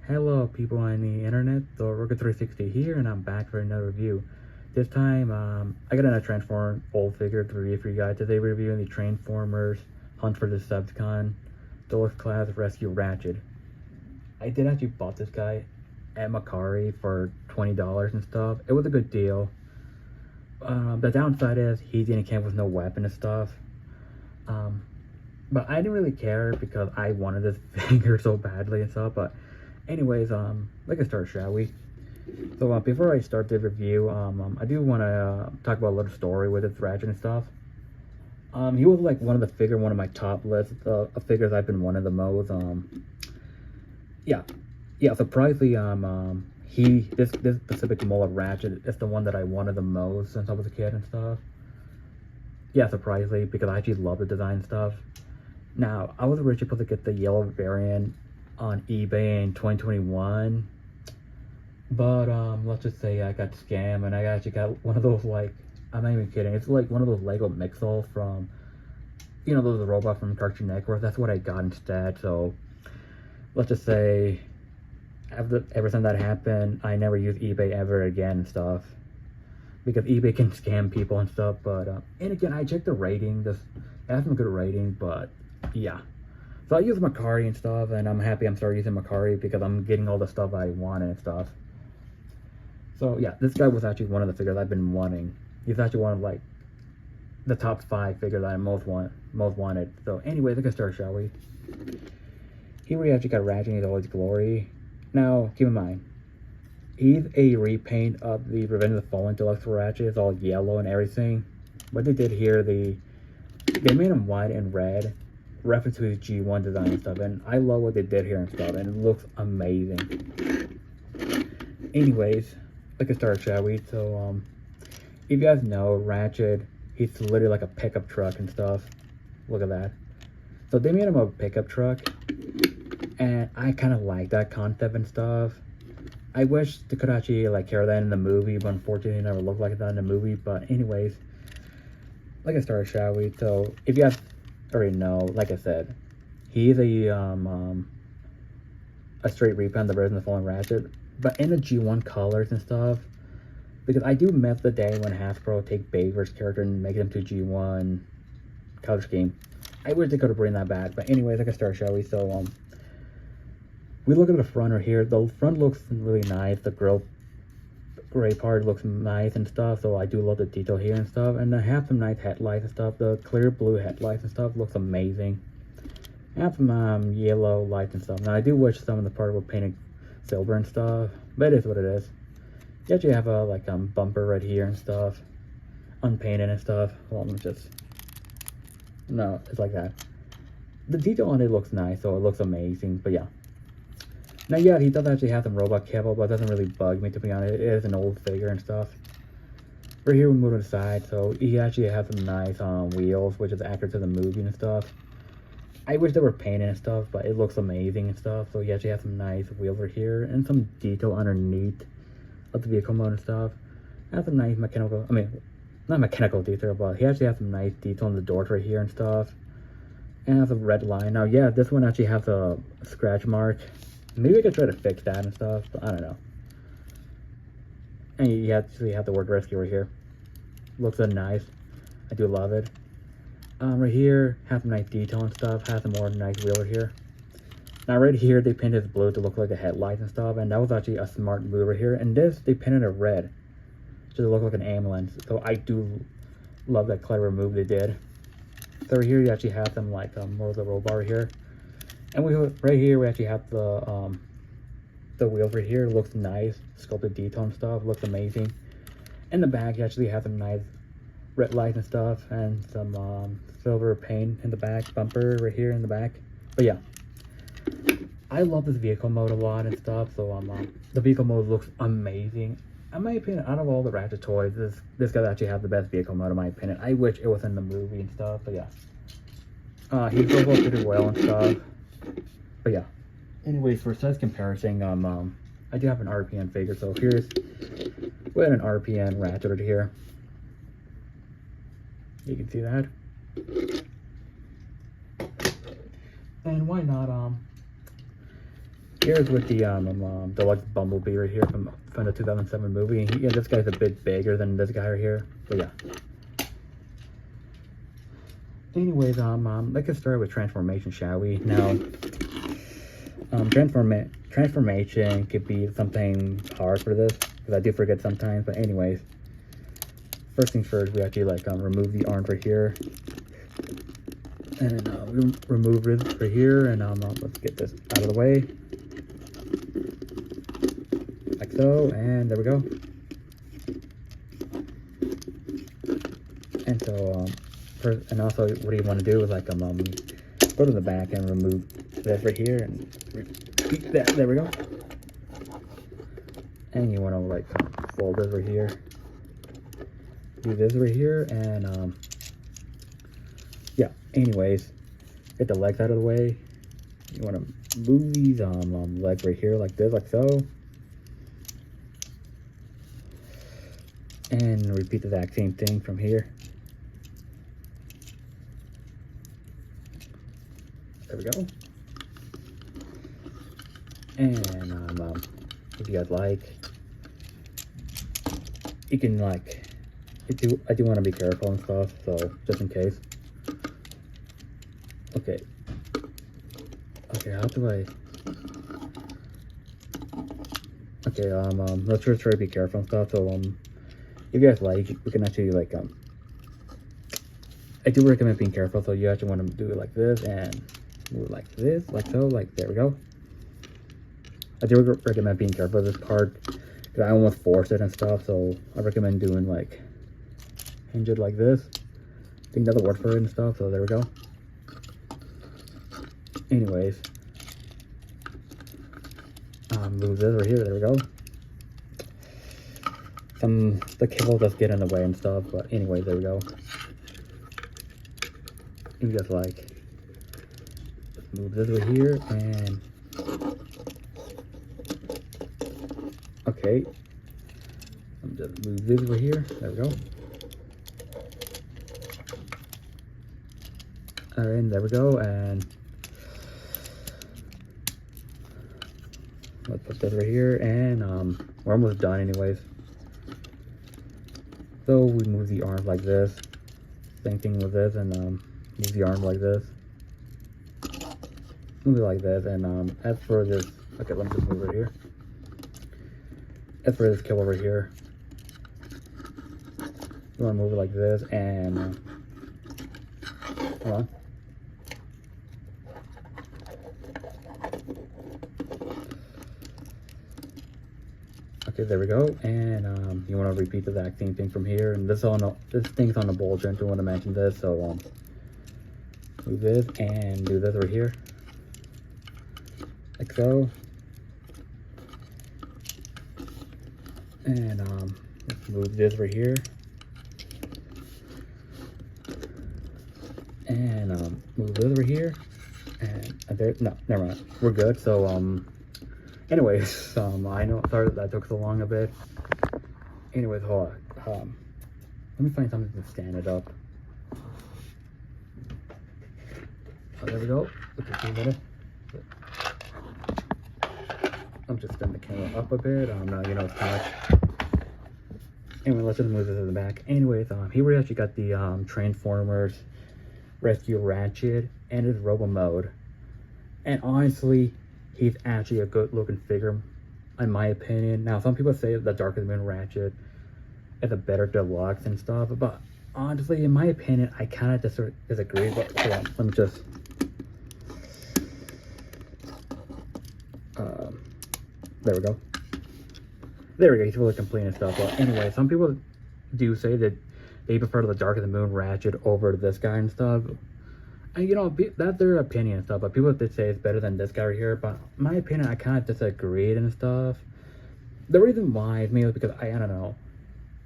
Hello people on the internet, the Rocket360 here, and I'm back for another review. This time, I got another Transformer old figure to review for you guys. Today we're reviewing the Transformers Hunt for the Decepticon Deluxe Class Rescue Ratchet. I did actually bought this guy at Macari for $20 and stuff. It was a good deal. The downside is he didn't come with no weapon and stuff. But I didn't really care because I wanted this figure so badly and stuff. But anyways, let's start, shall we? So before I start the review, I do want to talk about a little story with this Ratchet and stuff. He was like one of my top lists of figures I've been wanting the most. Surprisingly, this specific mold of Ratchet is the one that I wanted the most since I was a kid and stuff. Yeah, surprisingly, because I actually love the design stuff. Now, I was originally supposed to get the yellow variant on eBay in 2021, but let's just say I got scammed and I actually got one of those, like, I'm not even kidding, it's like one of those Lego Mixel from, you know, those robots from Cartoon Network. That's what I got instead. So let's just say ever since that happened, I never used eBay ever again and stuff, because eBay can scam people and stuff. But and again, I checked the rating, it has some good rating, but yeah. So I use Macari and stuff, and I'm happy I'm starting using Macari because I'm getting all the stuff I wanted and stuff. So yeah, this guy was actually one of the figures I've been wanting. He's actually one of, like, the top 5 figures I most wanted. So anyway, let's get started, shall we? Here we actually got Ratchet in all his glory. Now, keep in mind, he's a repaint of the Revenge of the Fallen Deluxe Ratchet. It's all yellow and everything. What they did here, they made him white and red, reference to his G1 design and stuff, and I love what they did here and stuff, and it looks amazing. Anyways, let's get started, shall we? So if you guys know Ratchet, he's literally like a pickup truck and stuff. Look at that. So they made him a pickup truck, and I kind of like that concept and stuff. I wish they could actually, like, carry that in the movie, but unfortunately it never looked like that in the movie. But anyways, let's get started, shall we? So if you guys already know, like I said, he's a straight repaint of the Revenge of the Fallen Ratchet, but in the G1 colors and stuff, because I do miss the day when Hasbro take Baver's character and make him to G1 color scheme. I wish they could have bring that back. But anyways, let's get started, shall we? So we look at the front right here. The front looks really nice. The gray part looks nice and stuff, so I do love the detail here and stuff. And I have some nice headlights and stuff. The clear blue headlights and stuff looks amazing. I have some yellow lights and stuff. Now I do wish some of the part were painted silver and stuff, but it is what it is. You actually have a bumper right here and stuff, unpainted and stuff. Well, no, it's like that. The detail on it looks nice, so it looks amazing. But yeah. Now, yeah, he does actually have some robot cable, but it doesn't really bug me, to be honest. It is an old figure and stuff. Right here, we move to the side, so he actually has some nice wheels, which is accurate to the movie and stuff. I wish they were painted and stuff, but it looks amazing and stuff. So he actually has some nice wheels right here, and some detail underneath of the vehicle mode and stuff. Has some nice mechanical, not mechanical detail, but he actually has some nice detail on the doors right here and stuff. And has a red line. Now, yeah, this one actually has a scratch mark. Maybe I could try to fix that and stuff, but I don't know. And you actually have the word rescue right here. Looks so nice. I do love it. Right here, has some nice detail and stuff. Has some more nice wheel right here. Now right here, they painted it blue to look like the headlights and stuff, and that was actually a smart move right here. And this, they painted it red to look like an ambulance. So I do love that clever move they did. So right here, you actually have some more of the robot right here. And right here we actually have the wheels right here. Looks nice, sculpted detail and stuff. Looks amazing. In the back, you actually have some nice red lights and stuff, and some silver paint in the back, bumper right here in the back. But yeah, I love this vehicle mode a lot and stuff. So the vehicle mode looks amazing. In my opinion, out of all the Ratchet toys, this guy actually has the best vehicle mode in my opinion. I wish it was in the movie and stuff, but yeah. He goes up pretty well and stuff. But yeah. Anyways, for size comparison, I do have an RPN figure, so we have an RPN Ratchet right here. You can see that. And why not Here's with the deluxe Bumblebee right here from the 2007 movie. Yeah, this guy's a bit bigger than this guy right here, but yeah. Anyways, let's get started with transformation, shall we? Now, transformation could be something hard for this because I do forget sometimes. But anyways, first things first, we actually like remove the arms right here, and remove this right here, and let's get this out of the way, like so, and there we go. And so and also what you want to do is like go to the back and remove this right here and repeat that. There we go. And you want to like fold this right here, do this right here, and yeah. Anyways, get the legs out of the way. You want to move these legs right here like this, like so, and repeat the exact same thing from here. There we go. And if you guys like, you can like, I do want to be careful and stuff, so just in case. Okay, how do I? Okay, let's just try to be careful and stuff. So if you guys like, you can actually like I do recommend being careful. So you actually want to do it like this and move it like this, like so, like there we go. I do recommend being careful with this part because I almost forced it and stuff. So I recommend doing like hinge it like this. I think that's the word for it and stuff. So there we go. Anyways, move this right here. There we go. The cable does get in the way and stuff, but anyways, there we go. You just like move this right here and okay. Just move this right here. There we go. Alright, there we go, and let's put this right here, and we're almost done anyways. So we move the arms like this. Same thing with this, and move the arm like this. Move it like this, and as for this, okay, let me just move it here. As for this cable over here, you want to move it like this, and hold on. Okay, there we go, and you want to repeat the exact same thing from here. And this thing's on the bulge, and I want to mention this, so move this and do this right here, like so. And let's move this right here, and move this right here, and there. No, never mind. We're good. So anyways, I know, sorry that took so long a bit. Anyways, hold on. Let me find something to stand it up. Oh, there we go. Okay, 2 minutes. I'm just setting the camera up a bit. Now you know it's kind of. Anyway, let's just move this to the back. Anyways, here we actually got the Transformers Rescue Ratchet and his Robo Mode. And honestly, he's actually a good looking figure, in my opinion. Now, some people say the Dark of the Moon Ratchet is a better deluxe and stuff, but honestly, in my opinion, I kind of disagree. But hold on, let me just. There we go. There we go. He's really complete and stuff. But anyway, some people do say that they prefer the Dark of the Moon Ratchet over this guy and stuff. And you know, that's their opinion and stuff, but people did say it's better than this guy right here. But in my opinion, I kind of disagreed and stuff. The reason why is mainly because I don't know,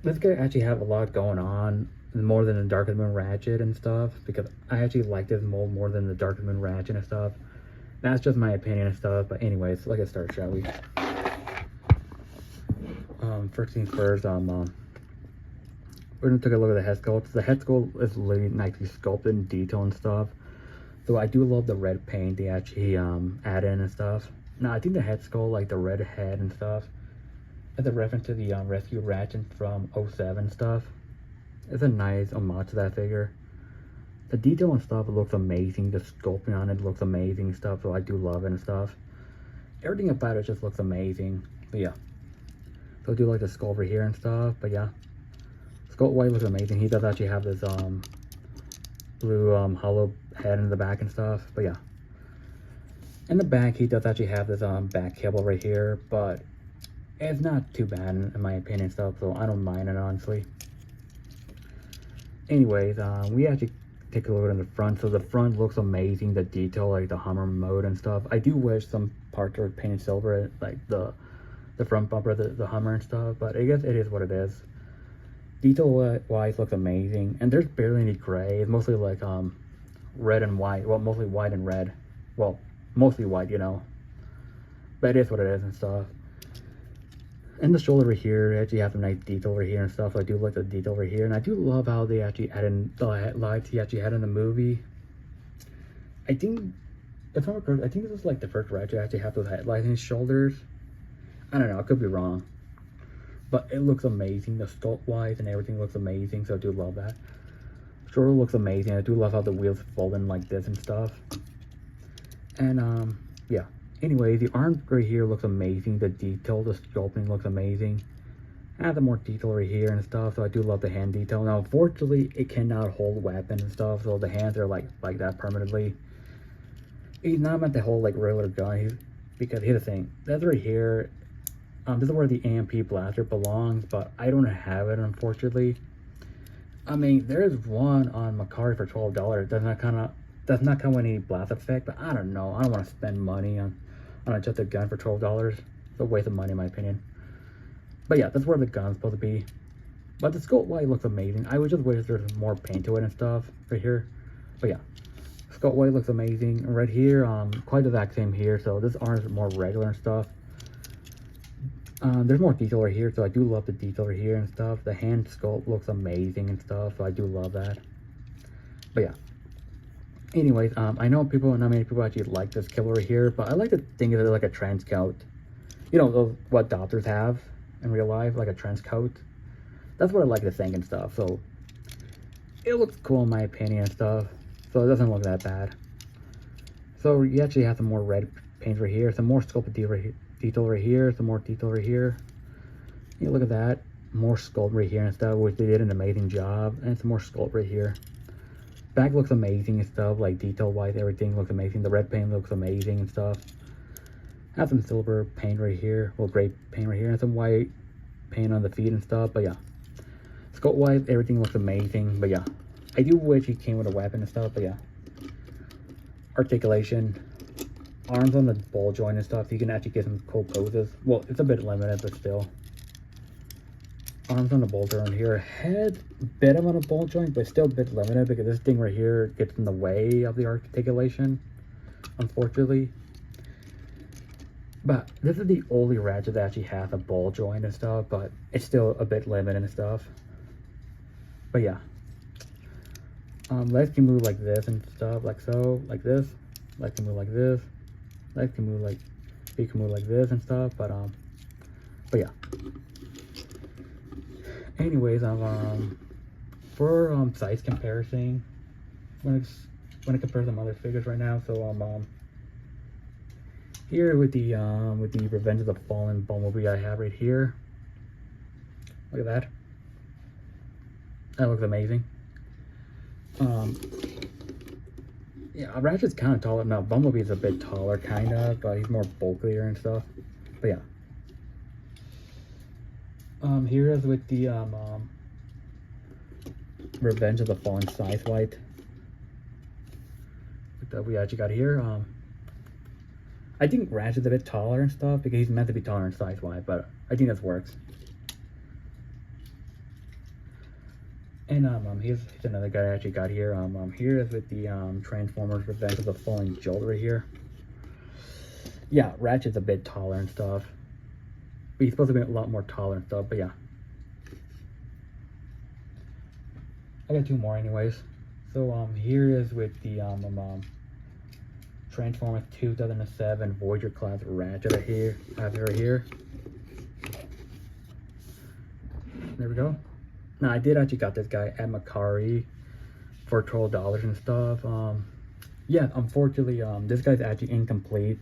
this guy actually have a lot going on more than the Dark of the Moon Ratchet and stuff, because I actually like this mold more than the Dark of the Moon Ratchet and stuff. That's just my opinion and stuff. But anyways, let's get started, shall we? First things first, we're gonna take a look at the head sculpt. The head sculpt is really nicely sculpted in detail and stuff. So I do love the red paint they actually add in and stuff. Now I think the head sculpt, like the red head and stuff, is a reference to the Rescue Ratchet from '07 stuff. It's a nice homage to that figure. The detail and stuff looks amazing. The sculpting on it looks amazing stuff, so I do love it and stuff. Everything about it just looks amazing. But yeah. So I do like the skull over here and stuff, but yeah. Sculpt White looks amazing. He does actually have this blue hollow head in the back and stuff, but yeah. In the back, he does actually have this back cable right here, but it's not too bad in my opinion stuff, so I don't mind it honestly. Anyways, we actually take a look at the front. So the front looks amazing. The detail, like the Hummer mode and stuff. I do wish some parts are painted silver, like the front bumper, the Hummer and stuff, but I guess it is what it is. Detail wise looks amazing, and there's barely any gray. It's mostly like red and white. Well, mostly white and red. Well, mostly white, you know, but it is what it is and stuff. And the shoulder over here actually have some nice detail over here and stuff. I do like the detail over here, and I do love how they actually add in the headlights he actually had in the movie. I think, if I'm correct, I think this is like the first Ratchet to actually have those headlights in his shoulders. I don't know, I could be wrong, but it looks amazing. The sculpt wise and everything looks amazing, so I do love that. Shoulder looks amazing. I do love how the wheels fold in like this and stuff. And yeah. Anyway, the arm right here looks amazing. The detail, the sculpting looks amazing. I have the more detail right here and stuff, so I do love the hand detail. Now, unfortunately, it cannot hold weapons and stuff, so the hands are like that permanently. He's not meant to hold like regular gun, because here's the thing. That's right here. This is where the AMP blaster belongs, but I don't have it, unfortunately. I mean, there's one on Macari for $12. Does not come with any blast effect, but I don't know. I don't want to spend money on just a gun for $12. It's a waste of money in my opinion. But yeah, that's where the gun's supposed to be. But the sculpt white looks amazing. I would just wish there's more paint to it and stuff right here. But yeah, sculpt white looks amazing. And right here, quite the exact same here. So this arm is more regular and stuff. There's more detail right here, so I do love the detail right here and stuff. The hand sculpt looks amazing and stuff, so I do love that. But yeah. Anyways, I know not many people actually like this killer right here, but I like to think of it like a trench coat. You know, what doctors have in real life, like a trench coat. That's what I like to think and stuff. So it looks cool in my opinion and stuff. So it doesn't look that bad. So you actually have some more red paint right here, some more sculpted detail right here, some more detail right here. You look at that, more sculpt right here and stuff, which they did an amazing job, and some more sculpt right here. Back looks amazing and stuff, like detail wise, everything looks amazing. The red paint looks amazing and stuff. Have some silver paint right here, well, gray paint right here, and some white paint on the feet and stuff. But yeah, sculpt wise, everything looks amazing. But yeah, I do wish he came with a weapon and stuff. But yeah, articulation, arms on the ball joint and stuff. You can actually get some cool poses. Well, it's a bit limited, but still. Arms on the ball joint here. Head, bit of on a ball joint, but still a bit limited because this thing right here gets in the way of the articulation, unfortunately. But this is the only Ratchet that actually has a ball joint and stuff, but it's still a bit limited and stuff. But yeah. Legs can move like this and stuff, like so, like this. Legs can move like this. Legs can move like, feet can move like this and stuff, but yeah. Anyways, for size comparison, when I compare some other figures right now, so here with the Revenge of the Fallen Bumblebee I have right here. Look at that. That looks amazing. Yeah, Ratchet's kind of taller. Now Bumblebee's a bit taller, kind of, but he's more bulkier and stuff. But yeah. Here is with the Revenge of the Fallen Size White that we actually got here. I think Ratchet's a bit taller and stuff because he's meant to be taller in size wise, but I think that works. And here's another guy I actually got here. Here is with the Transformers Revenge of the Fallen Jolt right here. Yeah, Ratchet's a bit taller and stuff. But he's supposed to be a lot more taller and stuff, but yeah. I got two more anyways. So here is with the Transformers 2007 Voyager class Ratchet right here. I have it right here. There we go. Now I did actually got this guy at Macari for $12 and stuff. Yeah, unfortunately, this guy's actually incomplete.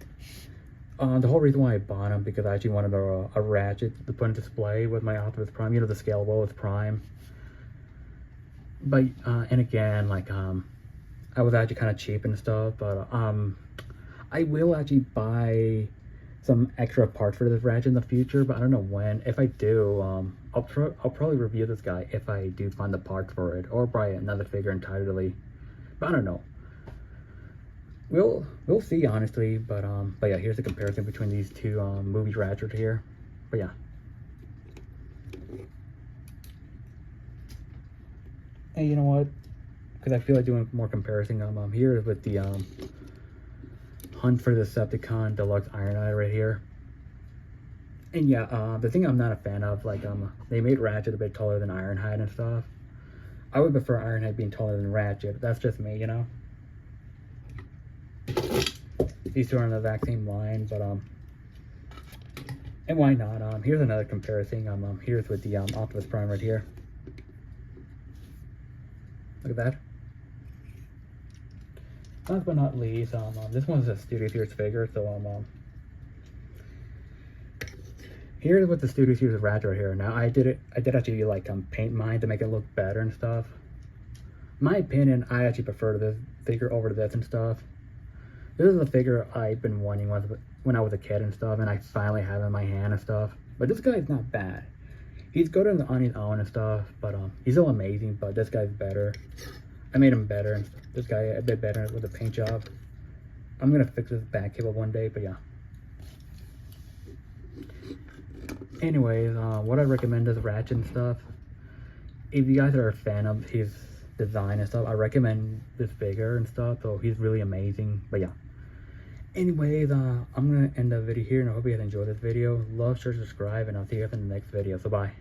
The whole reason why I bought him because I actually wanted a Ratchet to put in display with my Optimus Prime. You know, the scalable with Prime. But and again, like I was actually kind of cheap and stuff. But I will actually buy some extra parts for this Ratchet in the future. But I don't know when. If I do, I'll probably review this guy if I do find the parts for it, or buy another figure entirely. But I don't know. We'll see, honestly. But yeah, here's the comparison between these two movie Ratchet here. But yeah. And you know what? Because I feel like doing more comparison. Here with the Hunt for the Decepticon Deluxe Ironhide right here. And yeah, the thing I'm not a fan of, like they made Ratchet a bit taller than Ironhide and stuff. I would prefer Ironhide being taller than Ratchet. That's just me, you know. These two are on the exact same line, but and why not? Here's another comparison. Here's with the Optimus Prime right here. Look at that. Last but not least, this one's a Studio Series figure, so here's what the Studio Series Ratchet right here. Now I did actually like paint mine to make it look better and stuff. In my opinion, I actually prefer this figure over this and stuff. This is a figure I've been wanting when I was a kid and stuff, and I finally have it in my hand and stuff. But this guy's not bad. He's good on his own and stuff, but he's still amazing. But this guy's better. I made him better, and this guy a bit better with the paint job. I'm gonna fix this back cable one day, but yeah. Anyways, what I recommend is Ratchet and stuff. If you guys are a fan of his design and stuff, I recommend this figure and stuff. So he's really amazing. But yeah. Anyways, I'm gonna end the video here, and I hope you guys enjoyed this video. Love, share, subscribe, and I'll see you guys in the next video. So bye.